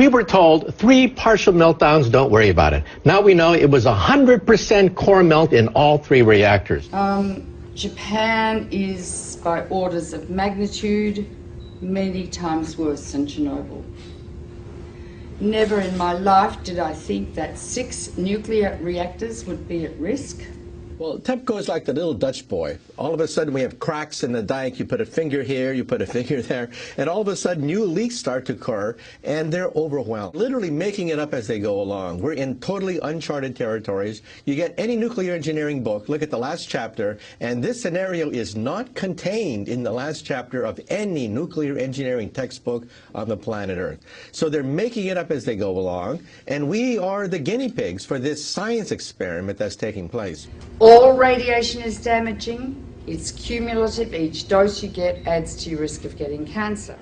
We were told 3 partial meltdowns, don't worry about it. Now we know it was 100% core melt in all 3 reactors. Japan is, by orders of magnitude, many times worse than Chernobyl. Never in my life did I think that 6 nuclear reactors would be at risk. Well, TEPCO is like the little Dutch boy. All of a sudden we have cracks in the dike. You put a finger here, you put a finger there, and all of a sudden new leaks start to occur, and they're overwhelmed. Literally making it up as they go along. We're in totally uncharted territories. You get any nuclear engineering book, look at the last chapter, and this scenario is not contained in the last chapter of any nuclear engineering textbook on the planet Earth. So they're making it up as they go along, and we are the guinea pigs for this science experiment that's taking place. All radiation is damaging. It's cumulative. Each dose you get adds to your risk of getting cancer.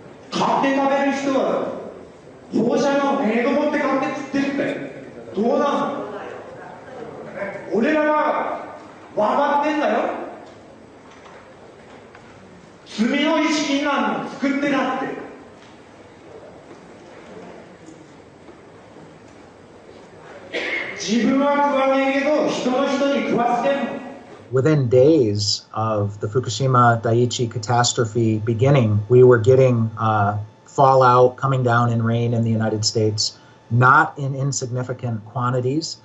Within days of the Fukushima Daiichi catastrophe beginning, we were getting fallout coming down in rain in the United States, not in insignificant quantities.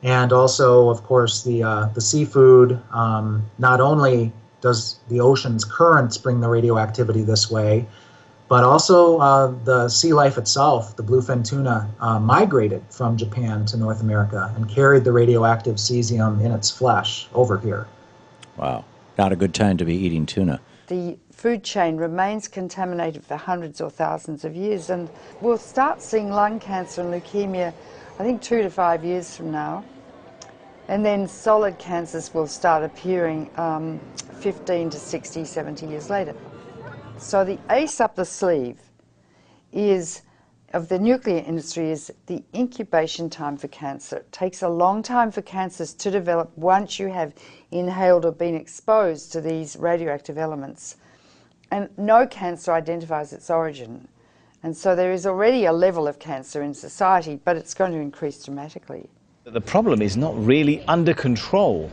And also, of course, the seafood, not only does the ocean's currents bring the radioactivity this way, but also the sea life itself, the bluefin tuna, migrated from Japan to North America and carried the radioactive cesium in its flesh over here. Wow, not a good time to be eating tuna. The food chain remains contaminated for hundreds or thousands of years, and we'll start seeing lung cancer and leukemia, I think 2 to 5 years from now. And then solid cancers will start appearing 15 to 60, 70 years later. So the ace up the sleeve of the nuclear industry is the incubation time for cancer. It takes a long time for cancers to develop once you have inhaled or been exposed to these radioactive elements. And no cancer identifies its origin. And so there is already a level of cancer in society, but it's going to increase dramatically. The problem is not really under control.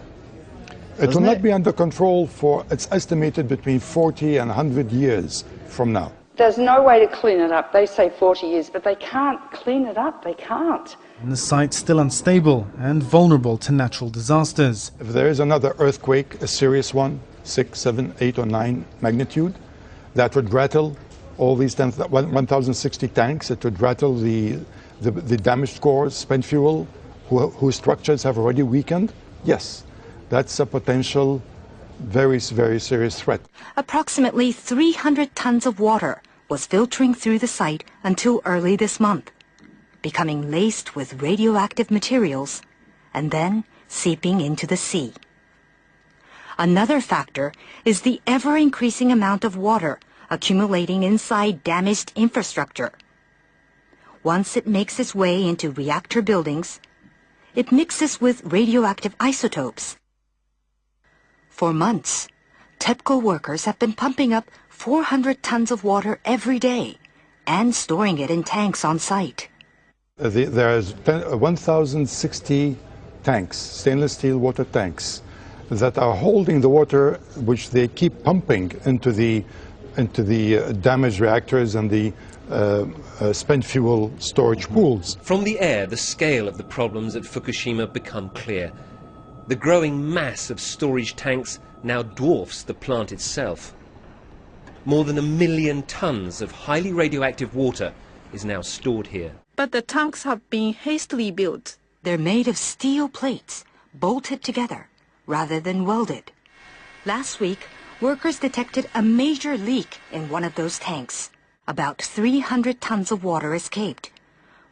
It will not be under control for, it's estimated, between 40 and 100 years from now. There's no way to clean it up. They say 40 years, but they can't clean it up. They can't. And the site's still unstable and vulnerable to natural disasters. If there is another earthquake, a serious one, 6, 7, 8 or 9 magnitude, that would rattle all these 1,060 tanks. It would rattle the damaged cores, spent fuel, whose structures have already weakened. Yes. That's a potential very, very serious threat. Approximately 300 tons of water was filtering through the site until early this month, becoming laced with radioactive materials and then seeping into the sea. Another factor is the ever-increasing amount of water accumulating inside damaged infrastructure. Once it makes its way into reactor buildings, it mixes with radioactive isotopes. For months, TEPCO workers have been pumping up 400 tons of water every day and storing it in tanks on site. There's 1,060 tanks, stainless steel water tanks, that are holding the water which they keep pumping into the damaged reactors and the spent fuel storage pools. From the air, the scale of the problems at Fukushima become clear. The growing mass of storage tanks now dwarfs the plant itself. More than 1 million tons of highly radioactive water is now stored here. But the tanks have been hastily built. They're made of steel plates, bolted together, rather than welded. Last week, workers detected a major leak in one of those tanks. About 300 tons of water escaped,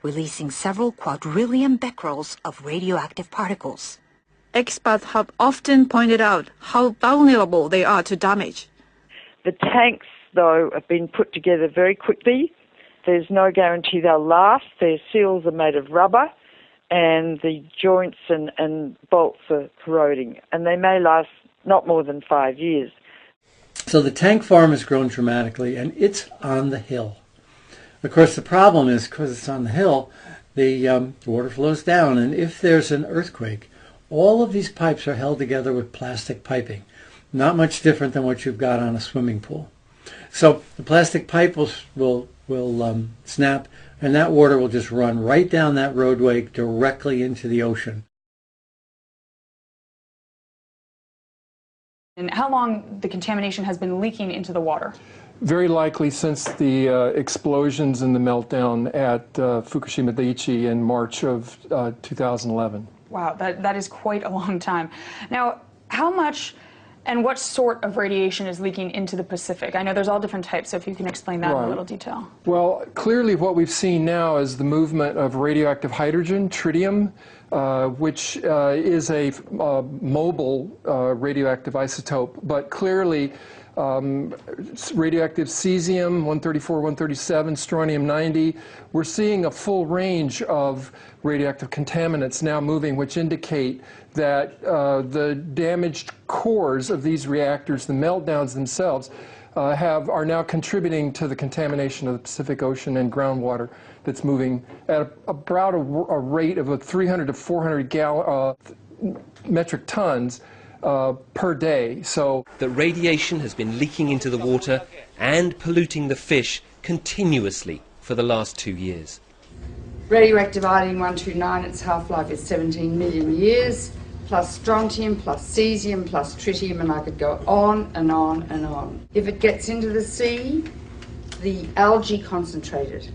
releasing several quadrillion becquerels of radioactive particles. Experts have often pointed out how vulnerable they are to damage. The tanks, though, have been put together very quickly. There's no guarantee they'll last. Their seals are made of rubber, and the joints and bolts are corroding, and they may last not more than 5 years. So the tank farm has grown dramatically, and it's on the hill. Of course, the problem is because it's on the hill, the water flows down, and if there's an earthquake, all of these pipes are held together with plastic piping, not much different than what you've got on a swimming pool. So the plastic pipe will snap, and that water will just run right down that roadway directly into the ocean. And how long the contamination has been leaking into the water? Very likely since the explosions and the meltdown at Fukushima Daiichi in March of 2011. Wow, that is quite a long time. Now, how much and what sort of radiation is leaking into the Pacific? I know there's all different types, so if you can explain that in a little detail. Well, clearly what we've seen now is the movement of radioactive hydrogen, tritium, which is a mobile radioactive isotope, but clearly radioactive cesium, 134, 137, strontium-90. We're seeing a full range of radioactive contaminants now moving, which indicate that the damaged cores of these reactors, the meltdowns themselves, are now contributing to the contamination of the Pacific Ocean and groundwater that's moving at about a rate of 300 to 400 metric tons per day. So that radiation has been leaking into the water and polluting the fish continuously for the last 2 years. Radioactive iodine-129, its half-life is 17 million years, plus strontium, plus cesium, plus tritium, and I could go on and on and on. If it gets into the sea, the algae concentrated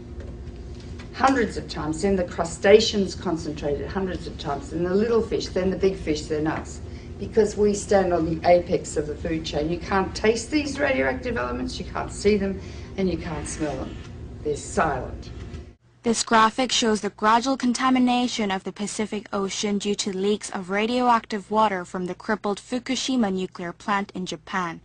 hundreds of times, then the crustaceans concentrated hundreds of times, then the little fish, then the big fish, then us. Because we stand on the apex of the food chain. You can't taste these radioactive elements, you can't see them, and you can't smell them. They're silent. This graphic shows the gradual contamination of the Pacific Ocean due to leaks of radioactive water from the crippled Fukushima nuclear plant in Japan.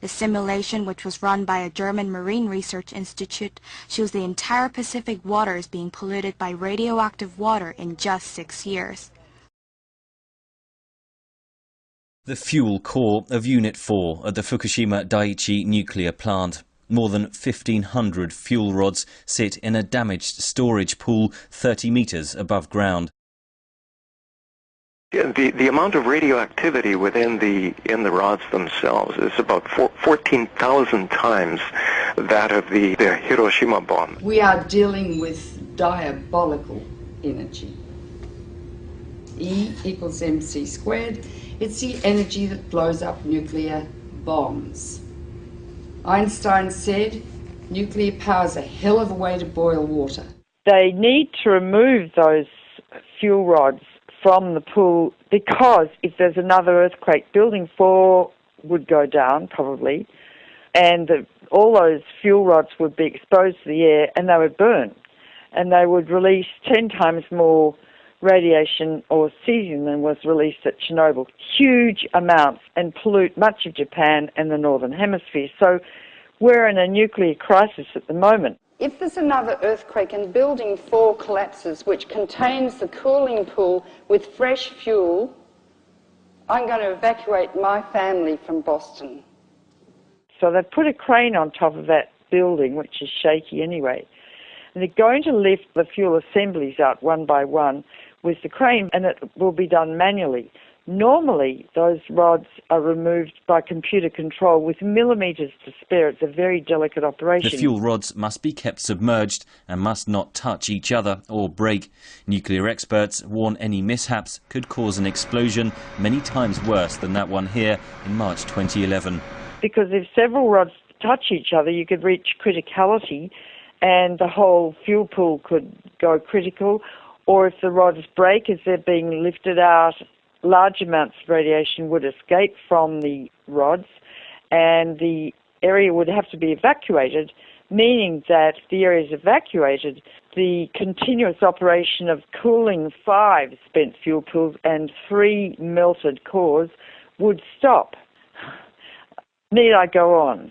The simulation, which was run by a German Marine Research Institute, shows the entire Pacific waters being polluted by radioactive water in just 6 years. The fuel core of Unit 4 at the Fukushima Daiichi nuclear plant. More than 1,500 fuel rods sit in a damaged storage pool 30 meters above ground. The amount of radioactivity in the rods themselves is about 14,000 times that of the Hiroshima bomb. We are dealing with diabolical energy. E equals mc squared. It's the energy that blows up nuclear bombs. Einstein said, nuclear power is a hell of a way to boil water. They need to remove those fuel rods from the pool because if there's another earthquake, Building 4 would go down probably, and all those fuel rods would be exposed to the air and they would burn, and they would release 10 times more radiation or cesium than was released at Chernobyl, huge amounts, and pollute much of Japan and the Northern Hemisphere. So we're in a nuclear crisis at the moment. If there's another earthquake and Building 4 collapses, which contains the cooling pool with fresh fuel, I'm going to evacuate my family from Boston. So they've put a crane on top of that building, which is shaky anyway, and they're going to lift the fuel assemblies out one by one with the crane, and it will be done manually. Normally, those rods are removed by computer control with millimetres to spare. It's a very delicate operation. The fuel rods must be kept submerged and must not touch each other or break. Nuclear experts warn any mishaps could cause an explosion many times worse than that one here in March 2011. Because if several rods touch each other, you could reach criticality and the whole fuel pool could go critical. Or if the rods break as they're being lifted out, large amounts of radiation would escape from the rods and the area would have to be evacuated, meaning that if the area is evacuated, the continuous operation of cooling 5 spent fuel pools and 3 melted cores would stop. Need I go on?